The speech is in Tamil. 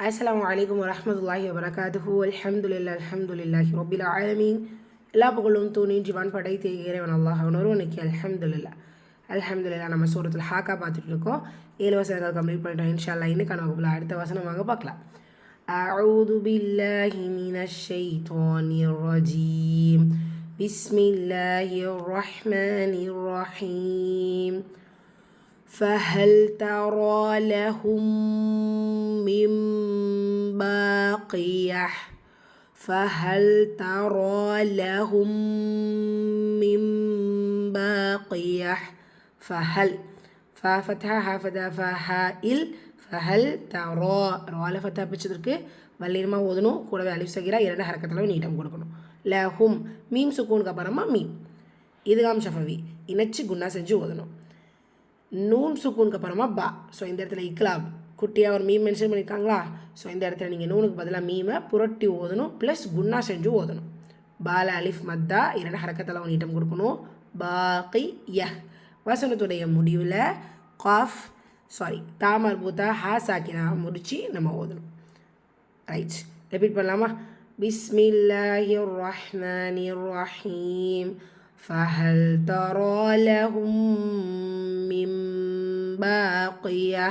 அஸ்ஸலாமு அலைக்கும் வரஹ்மத்துல்லாஹி வபரகாத்துஹு அல்ஹம்துலில்லாஹி ரப்பில் ஆலமீன். எல்லா புகழும் தூணின்றிவான் படைத்த இறைவன் அல்லாஹ் ஒருவனுக்கு அல்ஹம்துலில்லாஹ். நம்ம சூரத்துல் ஹாக்கா பார்த்துட்டு இருக்கோம். 7 வசனங்கள் கம்ப்ளீட் பண்ணிட்டோம். இன்ஷா அல்லாஹ் இன்னைக்கான வகுப்புல அடுத்த வசனம் வாங்க பார்க்கலாம். அஊது பில்லாஹி மினஷ் ஷைத்தானிர் ரஜீம். பிஸ்மில்லாஹிர் ரஹ்மானிர் ரஹீம். فهل ترى لهم من باقية فهل ترى لهم من باقية فهل فتحة فتحة فهائل فهل ترى روالة فتحة بتشدرك வல்லிரமா ஓதணும். கூடவே அலிஃப் சகீரா 2 ஹரக்கத்துல நீட்டம் கொடுக்கணும். லஹும் மீம் சுக்கூனுக்கு அப்புறமா மீம் இதுகாம் ஷஃபவி இணைச்சு குன்னா செஞ்சு ஓதணும். நூன் சுக்கூனுக்கு அப்புறமா பா. ஸோ இந்த இடத்துல இக்லாப் குட்டியாக ஒரு மீம் மென்ஷன் பண்ணியிருக்காங்களா? ஸோ இந்த இடத்துல நீங்கள் நூனுக்கு பதிலாக மீமை புரட்டி ஓதணும், ப்ளஸ் குன்னா செஞ்சு ஓதணும். பால அலிஃப் மத்தா 2 ஹரக்கத்தில் நீட்டம் கொடுக்கணும். பாக்கி யஹ் வசனத்துடைய முடிவில் காஃப் தாமர் பூத்தா ஹா சாக்கினா முடித்து நம்ம ஓதணும். ரைட், ரிப்பீட் பண்ணலாமா? பிஸ்மில்லாஹிர் ரஹ்மானிர் ரஹீம். فهل ترى لهم من باقية